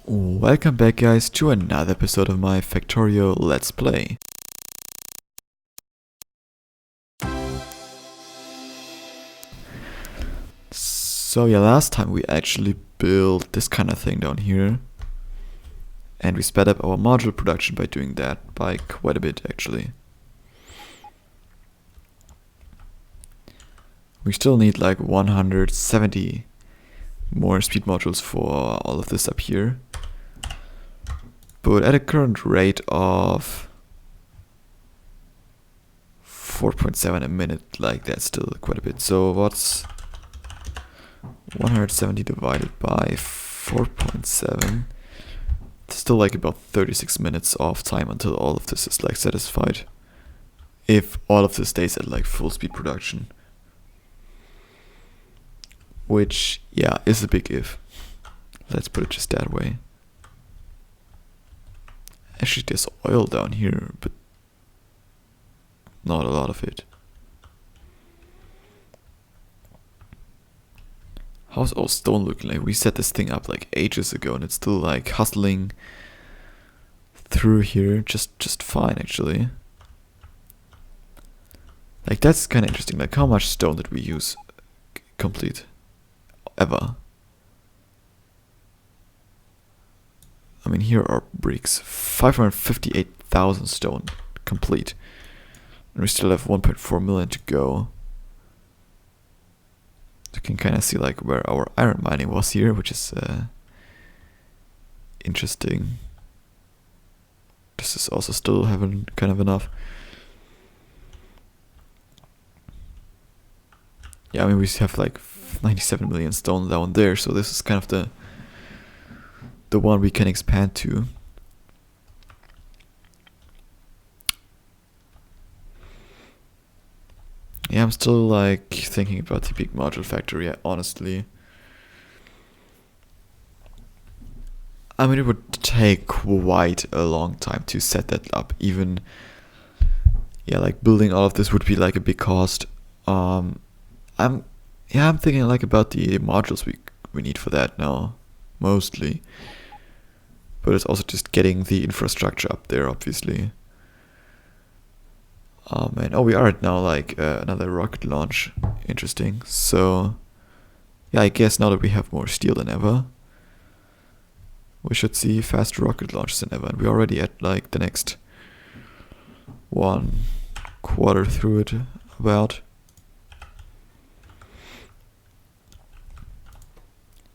Welcome back guys to another episode of my Factorio Let's Play. So yeah, last time we actually built this kind of thing down here. And we sped up our module production by doing that by quite a bit actually. We still need like 170 more speed modules for all of this up here. But at a current rate of 4.7 a minute, like that's still quite a bit. So what's 170 divided by 4.7? It's still like about 36 minutes of time until all of this is like satisfied. If all of this stays at like full speed production. Which, yeah, is a big if. Let's put it just that way. Actually, there's oil down here, but not a lot of it. How's all stone looking like? We set this thing up like ages ago and it's still like hustling through here just fine actually. Like that's kind of interesting. Like how much stone did we use complete ever? I mean, here are bricks. 558,000 stone complete. And we still have 1.4 million to go. You can kind of see like where our iron mining was here, which is interesting. This is also still having kind of enough. Yeah, I mean we have like 97 million stone down there, so this is kind of the one we can expand to. Yeah, I'm still like thinking about the big module factory, honestly. I mean, it would take quite a long time to set that up. Even, yeah, like building all of this would be like a big cost. I'm thinking like about the modules we need for that now, mostly. But it's also just getting the infrastructure up there, obviously. And oh, we are at now like another rocket launch. Interesting. So, yeah, I guess now that we have more steel than ever, we should see faster rocket launches than ever. And we're already at like the next 1/4 through it, about.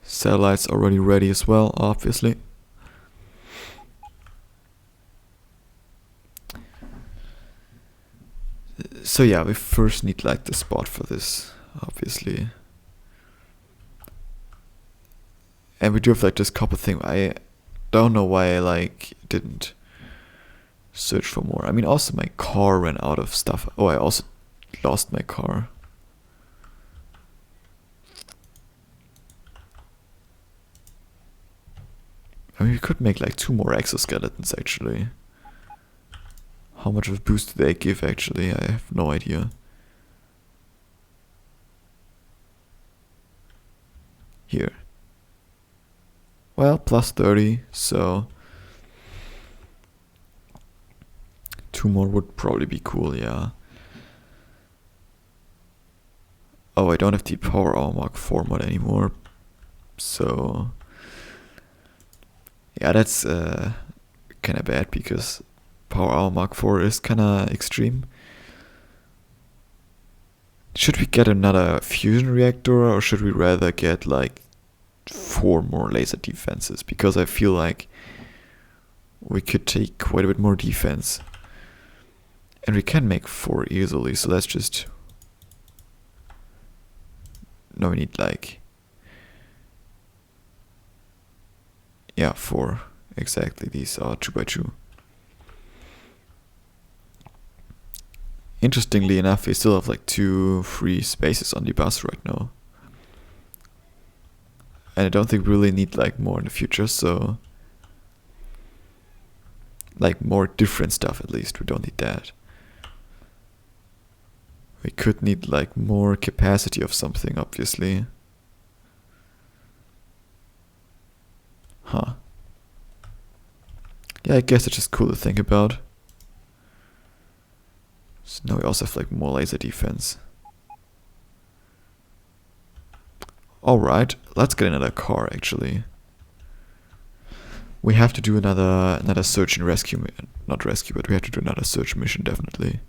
Satellites already ready as well, obviously. So yeah, we first need like the spot for this, obviously. And we do have like this copper thing. I don't know why I like didn't search for more. I mean, also my car ran out of stuff. Oh, I also lost my car. I mean, we could make like 2 more exoskeletons actually. How much of a boost do they give actually? I have no idea. Here. Well, plus 30, so 2 more would probably be cool, yeah. Oh, I don't have the Power Hour Mark 4 mod anymore. So yeah, that's kinda bad because Power Hour Mark 4 is kinda extreme. Should we get another fusion reactor or should we rather get like 4 more laser defenses? Because I feel like we could take quite a bit more defense. And we can make 4 easily, so that's just... No, we need like... Yeah, 4. Exactly, these are 2x2. Interestingly enough, we still have like 2 free spaces on the bus right now. And I don't think we really need like more in the future, so... Like more different stuff at least, we don't need that. We could need like more capacity of something, obviously. Huh. Yeah, I guess it's just cool to think about. So now we also have like more laser defense. Alright, let's get another car actually. We have to do another search and rescue, not rescue, but we have to do another search mission definitely.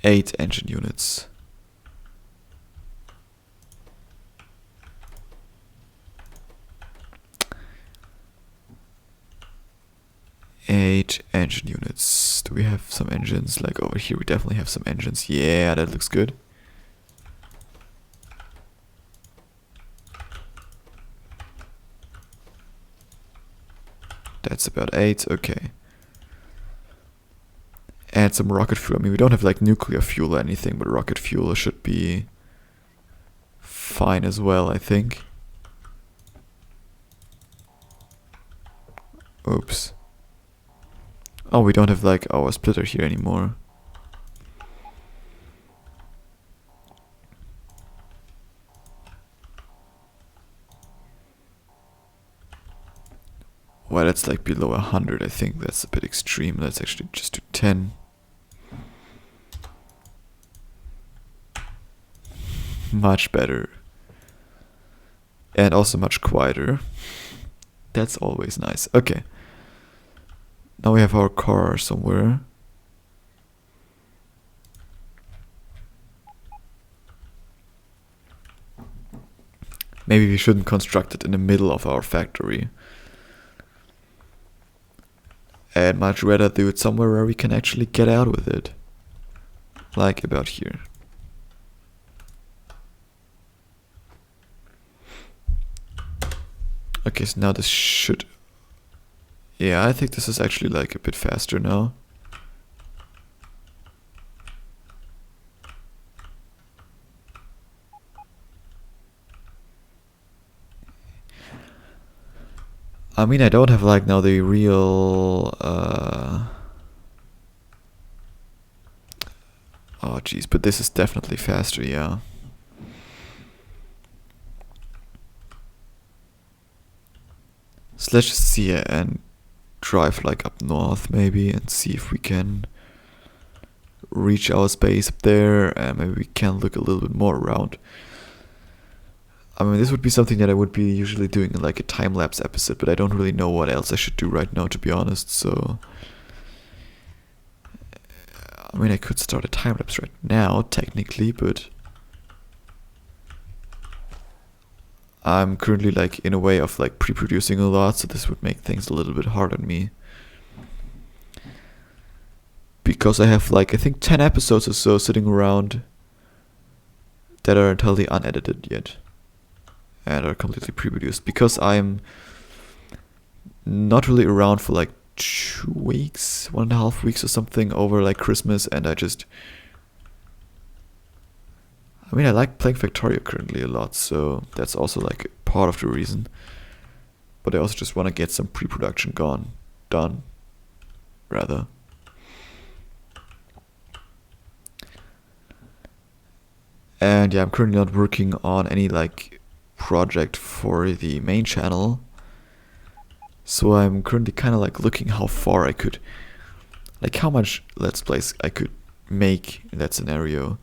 Eight engine units. Eight engine units. Do we have some engines? Like over here we definitely have some engines. Yeah, that looks good. That's about 8, okay. And some rocket fuel. I mean, we don't have like nuclear fuel or anything, but rocket fuel should be fine as well, I think. Oops. Oh, we don't have like our splitter here anymore. Well, that's like below 100, I think. That's a bit extreme. Let's actually just do 10. Much better. And also much quieter. That's always nice. Okay. Now we have our car somewhere. Maybe we shouldn't construct it in the middle of our factory. I'd much rather do it somewhere where we can actually get out with it. Like about here. Okay, so now this should... Yeah, I think this is actually like a bit faster now. I mean, I don't have like now the real... Oh jeez, but this is definitely faster, yeah. So let's just see and drive like up north maybe and see if we can reach our space up there, and maybe we can look a little bit more around. I mean, this would be something that I would be usually doing in like a time-lapse episode, but I don't really know what else I should do right now, to be honest, so... I mean, I could start a time-lapse right now, technically, but... I'm currently like in a way of like pre-producing a lot, so this would make things a little bit hard on me. Because I have like, I think 10 episodes or so sitting around that are entirely unedited yet. And are completely pre-produced. Because I'm not really around for like 2 weeks, 1.5 weeks or something over like Christmas, and I mean, I like playing Factorio currently a lot, so that's also like part of the reason. But I also just want to get some pre-production done, rather. And yeah, I'm currently not working on any like project for the main channel. So I'm currently kind of like looking how far I could, like how much Let's Plays I could make in that scenario.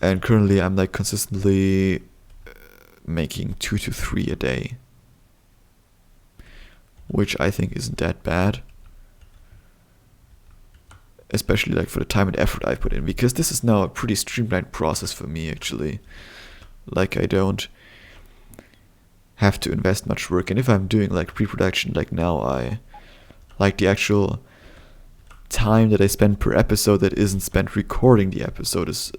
And currently I'm like consistently making 2 to 3 a day, which I think isn't that bad, especially like for the time and effort I put in, because this is now a pretty streamlined process for me actually. Like I don't have to invest much work, and if I'm doing like pre-production like now, I like the actual time that I spend per episode that isn't spent recording the episode is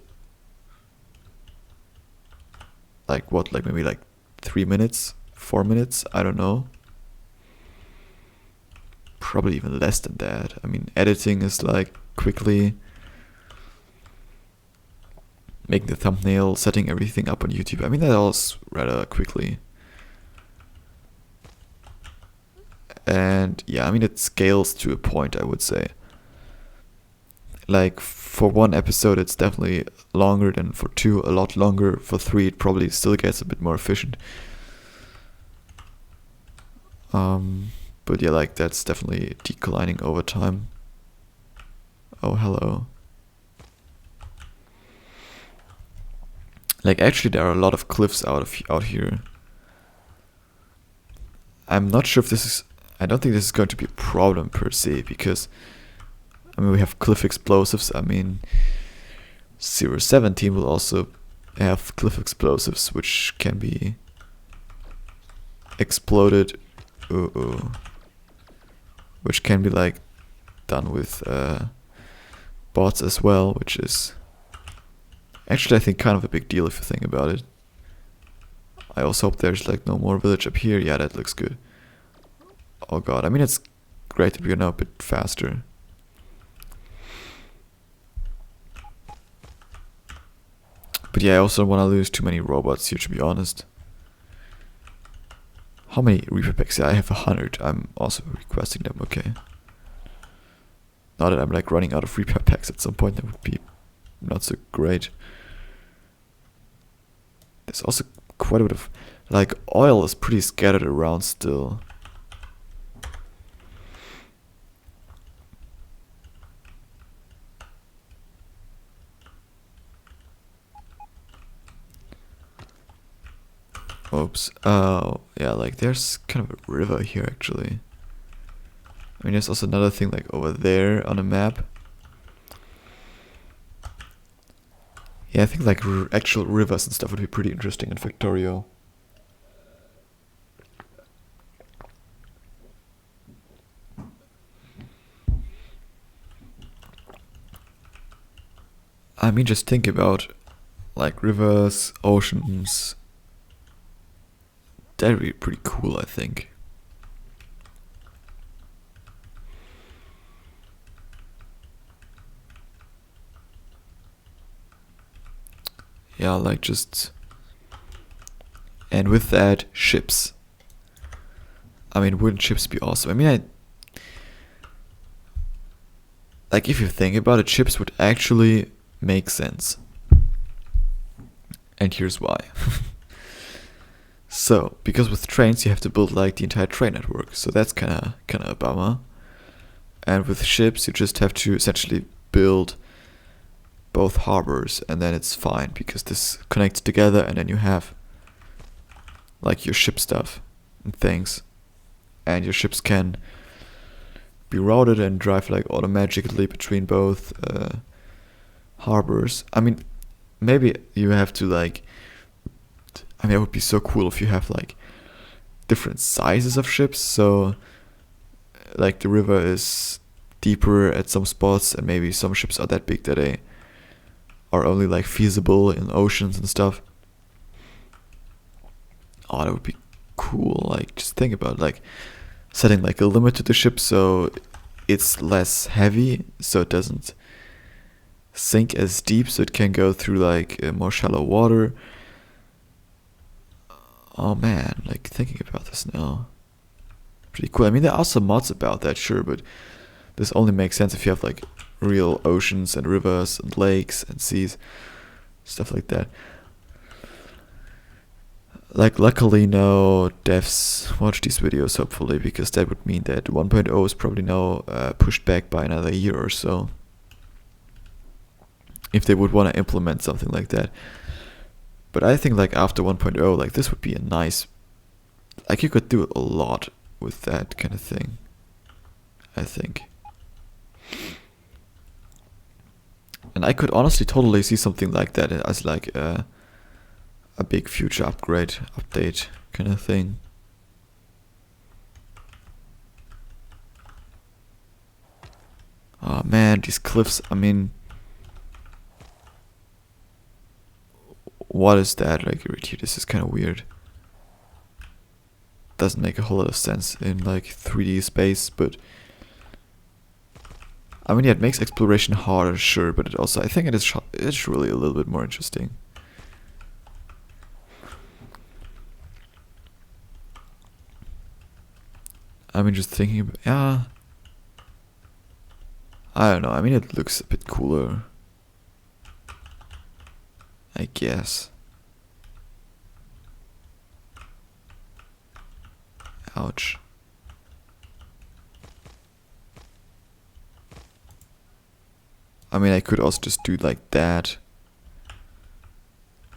like what, like maybe like 3 minutes, 4 minutes, I don't know. Probably even less than that. I mean, editing is like quickly making the thumbnail, setting everything up on YouTube. I mean, that all's rather quickly. And yeah, I mean, it scales to a point, I would say. like for one episode it's definitely longer than for two, a lot longer. For three it probably still gets a bit more efficient. But yeah, like that's definitely declining over time. Oh, hello. Like actually there are a lot of cliffs out here. I'm not sure if this is, I don't think this is going to be a problem per se, because I mean we have cliff explosives. I mean 017 will also have cliff explosives which can be exploded, which can be like done with bots as well, which is actually I think kind of a big deal if you think about it. I also hope there's like no more village up here. Yeah, that looks good. Oh god, I mean it's great that we're now a bit faster. But yeah, I also don't want to lose too many robots here, to be honest. How many repair packs? Yeah, I have 100. I'm also requesting them, okay. Now that I'm like running out of repair packs at some point, that would be not so great. There's also quite a bit of, like, oil is pretty scattered around still. Oops. Oh, yeah, like there's kind of a river here actually. I mean, there's also another thing like over there on the map. Yeah, I think like actual rivers and stuff would be pretty interesting in Factorio. I mean, just think about like rivers, oceans. That'd be pretty cool, I think. Yeah, like just... And with that, ships. I mean, wouldn't ships be awesome? I mean, like if you think about it, ships would actually make sense. And here's why. So, because with trains you have to build like the entire train network, so that's kinda a bummer. And with ships you just have to essentially build both harbors, and then it's fine because this connects together, and then you have like your ship stuff and things, and your ships can be routed and drive like automatically between both harbors. I mean, maybe you have to like, I mean, it would be so cool if you have like different sizes of ships, so like the river is deeper at some spots, and maybe some ships are that big that they are only like feasible in oceans and stuff. Oh, that would be cool. Like, just think about like setting like a limit to the ship so it's less heavy, so it doesn't sink as deep, so it can go through like more shallow water. Oh man, like thinking about this now, pretty cool. I mean, there are some mods about that, sure, but this only makes sense if you have like real oceans and rivers and lakes and seas, stuff like that. Like, luckily no devs watch these videos, hopefully, because that would mean that 1.0 is probably now pushed back by another year or so, if they would want to implement something like that. But I think like after 1.0, like this would be a nice, like you could do a lot with that kind of thing, I think. And I could honestly totally see something like that as like a big future update kind of thing. Oh man, these cliffs, I mean, what is that? Like right here, this is kind of weird. Doesn't make a whole lot of sense in like 3D space, but I mean, yeah, it makes exploration harder, sure, but it also, I think it's really a little bit more interesting. I mean, just thinking about, yeah. I don't know, I mean it looks a bit cooler, I guess. Ouch. I mean I could also just do like that.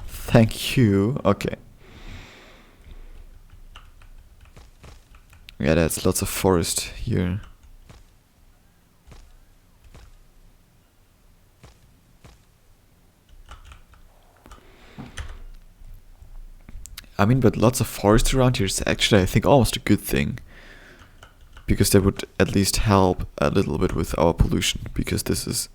Thank you. Okay. Yeah, that's lots of forest here. I mean, but lots of forest around here is actually, I think, almost a good thing. Because that would at least help a little bit with our pollution. Because this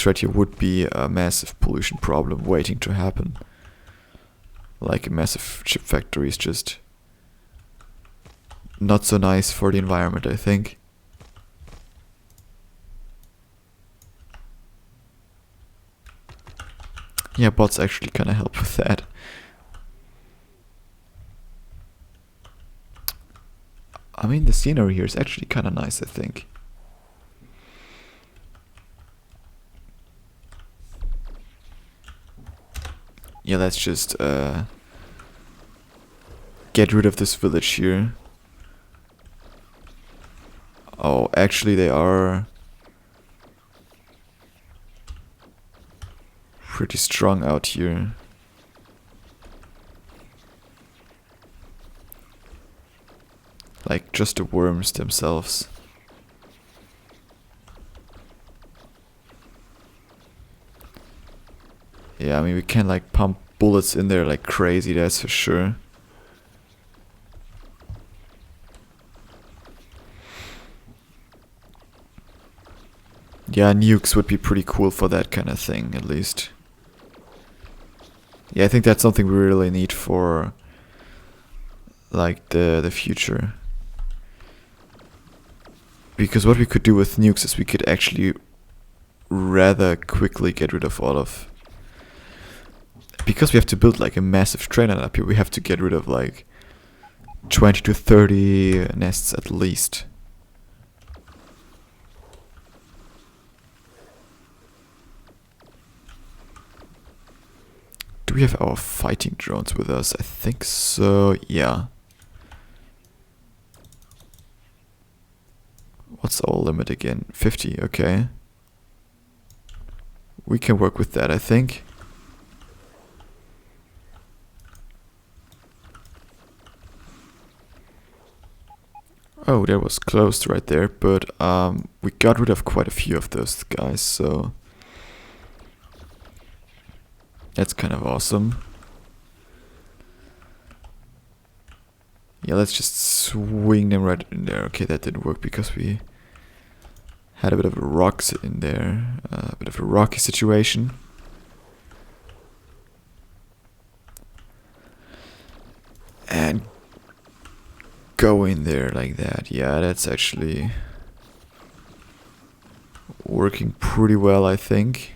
right here would be a massive pollution problem waiting to happen. Like a massive chip factory is just not so nice for the environment, I think. Yeah, bots actually kind of help with that. I mean, the scenery here is actually kind of nice, I think. Yeah, let's just get rid of this village here. Oh, actually they are pretty strong out here. Like just the worms themselves. Yeah, I mean we can like pump bullets in there like crazy, that's for sure. Yeah, nukes would be pretty cool for that kind of thing, at least. Yeah, I think that's something we really need for like the future. Because what we could do with nukes is we could actually rather quickly get rid of all of... Because we have to build like a massive train line up here, we have to get rid of like 20 to 30 nests at least. Do we have our fighting drones with us? I think so, yeah. What's our limit again? 50, okay. We can work with that, I think. Oh, that was closed right there, but we got rid of quite a few of those guys, so that's kind of awesome. Yeah, let's just swing them right in there. Okay, that didn't work because we had a bit of a rocks in there, a bit of a rocky situation. And go in there like that. Yeah, that's actually working pretty well, I think.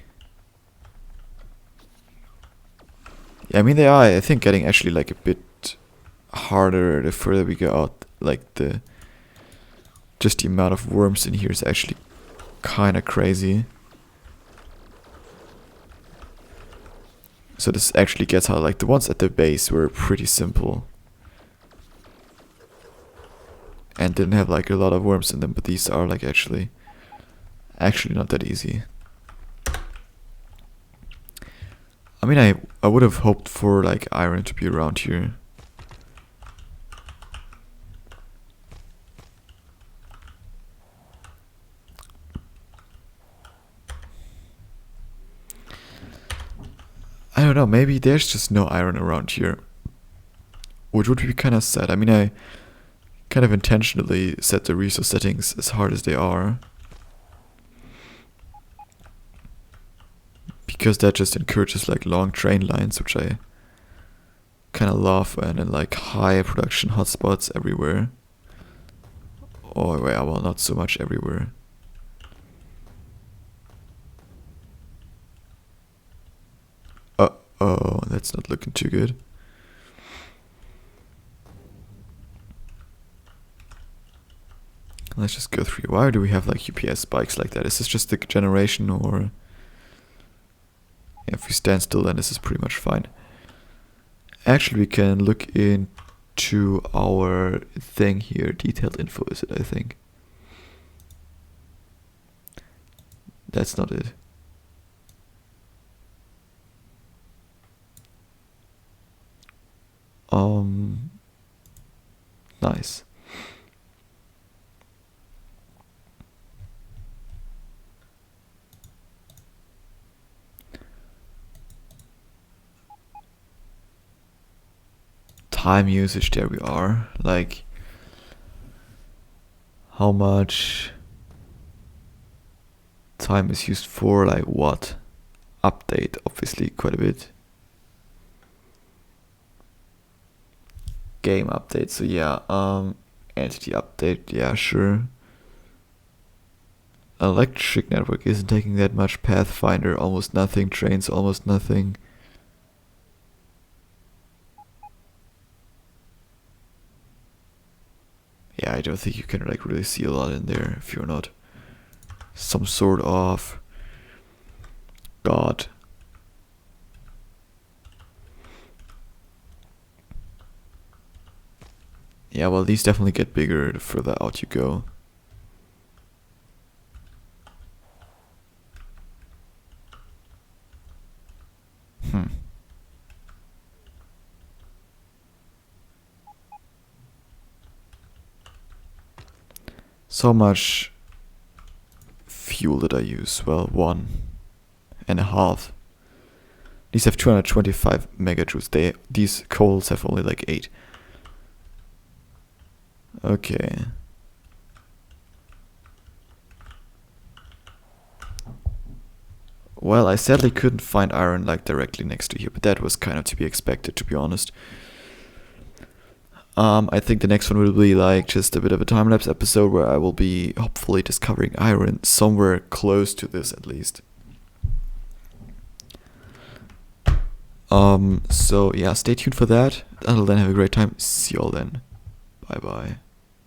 Yeah, I mean they are, I think, getting actually like a bit harder the further we go out. Like just the amount of worms in here is actually kind of crazy. So this actually gets how like the ones at the base were pretty simple. And didn't have like a lot of worms in them, but these are like actually not that easy. I mean I would have hoped for like iron to be around here. I don't know, maybe there's just no iron around here. Which would be kind of sad. I mean I kind of intentionally set the resource settings as hard as they are. Because that just encourages like long train lines, which I kind of love, and then like high production hotspots everywhere. Oh, well, not so much everywhere. Uh-oh, that's not looking too good. Let's just go through. Why do we have like UPS spikes like that? Is this just the generation, or if we stand still, then this is pretty much fine. Actually, we can look into our thing here. Detailed info is it, I think. That's not it. Nice. Time usage, there we are. Like, how much time is used for, like, what? Update, obviously, quite a bit. Game update, so yeah, entity update, yeah, sure. Electric network isn't taking that much. Pathfinder, almost nothing. Trains, almost nothing. Yeah, I don't think you can like really see a lot in there if you're not some sort of god. Yeah, well, these definitely get bigger the further out you go. So much fuel did I use? Well, 1.5. These have 225 megajoules. These coals have only like 8. Okay. Well, I sadly couldn't find iron like directly next to here, but that was kind of to be expected, to be honest. I think the next one will be like just a bit of a time-lapse episode where I will be hopefully discovering iron somewhere close to this at least. So yeah, stay tuned for that. Until then, have a great time. See y'all then. Bye bye.